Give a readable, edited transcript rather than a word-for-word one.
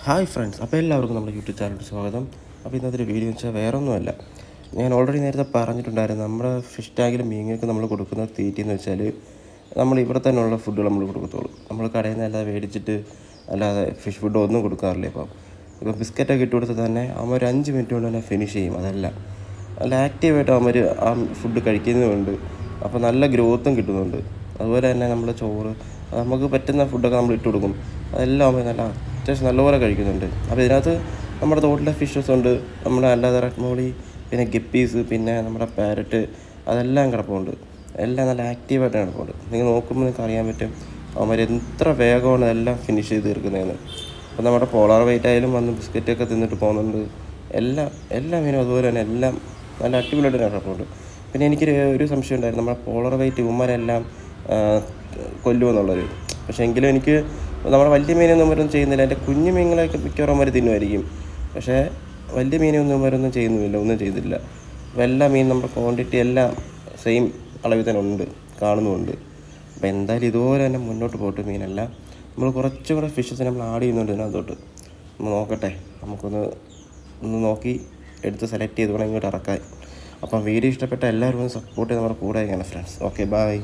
Hi friends, അപ്പോൾ എല്ലാവർക്കും നമ്മുടെ യൂട്യൂബ് ചാനലിൽ സ്വാഗതം. അപ്പോൾ ഇന്നത്തെ ഒരു വീഡിയോ വെച്ചാൽ വേറൊന്നുമല്ല, ഞാൻ ഓൾറെഡി നേരത്തെ പറഞ്ഞിട്ടുണ്ടായിരുന്നു. നമ്മുടെ ഫിഷ് ടാങ്കിലും മീനുകൾക്ക് നമ്മൾ കൊടുക്കുന്ന തീറ്റയെന്ന് വെച്ചാൽ നമ്മൾ ഇവിടെ തന്നെയുള്ള ഫുഡുകൾ നമ്മൾ കൊടുക്കത്തുള്ളൂ. നമ്മൾ കടയിൽ നിന്ന് അല്ലാതെ മേടിച്ചിട്ട് അല്ലാതെ ഫിഷ് ഫുഡ് ഒന്നും കൊടുക്കാറില്ല. ഇപ്പോൾ ബിസ്ക്കറ്റൊക്കെ ഇട്ട് കൊടുത്താൽ തന്നെ അവൻ ഒരു 5 മിനിറ്റ് കൊണ്ട് തന്നെ ഫിനിഷ് ചെയ്യും. അതല്ല നല്ല ആക്റ്റീവായിട്ട് അവർ ആ ഫുഡ് കഴിക്കുന്നതുകൊണ്ട് അപ്പോൾ നല്ല ഗ്രോത്തും കിട്ടുന്നുണ്ട്. അതുപോലെ തന്നെ നമ്മൾ ചോറ് നമുക്ക് പറ്റുന്ന ഫുഡൊക്കെ നമ്മൾ ഇട്ട് കൊടുക്കും. അതെല്ലാം അവർ നല്ല അത്യാവശ്യം നല്ലപോലെ കഴിക്കുന്നുണ്ട്. അപ്പോൾ ഇതിനകത്ത് നമ്മുടെ തോട്ടിലെ ഫിഷസ് ഉണ്ട്, നമ്മുടെ അല്ലാതെ റെഡ് മോളി, പിന്നെ ഗപ്പീസ്, പിന്നെ നമ്മുടെ പാരറ്റ്, അതെല്ലാം കിടപ്പുണ്ട്. എല്ലാം നല്ല ആക്റ്റീവായിട്ട് കിടപ്പുണ്ട്. നിങ്ങൾ നോക്കുമ്പോൾ നിങ്ങൾക്ക് അറിയാൻ പറ്റും അവന്മാർ എത്ര വേഗമാണ് എല്ലാം ഫിനിഷ് ചെയ്ത് തീർക്കുന്നതെന്ന്. അപ്പോൾ നമ്മുടെ പോളാർ വെയിറ്റ് ആയാലും വന്ന് ബിസ്ക്കറ്റൊക്കെ തിന്നിട്ട് പോകുന്നുണ്ട്. എല്ലാ മീനും അതുപോലെ തന്നെ എല്ലാം നല്ല അടിപൊളിയായിട്ട് കിടപ്പുണ്ട്. പിന്നെ എനിക്കൊരു സംശയം ഉണ്ടായിരുന്നു, നമ്മുടെ പോളർ വെയിറ്റ് ഇവന്മാരെല്ലാം കൊല്ലുമെന്നുള്ളൊരു. പക്ഷേ എങ്കിലും എനിക്ക് നമ്മുടെ വലിയ മീനൊന്നും അവരൊന്നും ചെയ്യുന്നില്ല. എൻ്റെ കുഞ്ഞു മീനുകളൊക്കെ മിക്കവാറും തിന്നുമായിരിക്കും. പക്ഷേ വലിയ മീനൊന്നും അവരൊന്നും ചെയ്യുന്നുമില്ല, ഒന്നും ചെയ്തില്ല. അപ്പോൾ എല്ലാ മീൻ നമ്മുടെ ക്വാണ്ടിറ്റി എല്ലാം സെയിം അളവിൽ തന്നെ ഉണ്ട്, കാണുന്നുമുണ്ട്. അപ്പോൾ എന്തായാലും ഇതുപോലെ തന്നെ മുന്നോട്ട് പോയിട്ട് മീനെല്ലാം നമ്മൾ കുറച്ചും കൂടെ ഫിഷസ് നമ്മൾ ആഡ് ചെയ്യുന്നുണ്ട് ഇതിനകത്തോട്ട്. നമ്മൾ നോക്കട്ടെ, ഒന്ന് നോക്കി എടുത്ത് സെലക്ട് ചെയ്ത് വേണം ഇങ്ങോട്ട് ഇറക്കാൻ. അപ്പം വീഡിയോ ഇഷ്ടപ്പെട്ട എല്ലാവരും ഒന്ന് സപ്പോർട്ട് ചെയ്ത് നമ്മുടെ കൂടെ ഇങ്ങനെ ഫ്രണ്ട്സ്. Okay, by.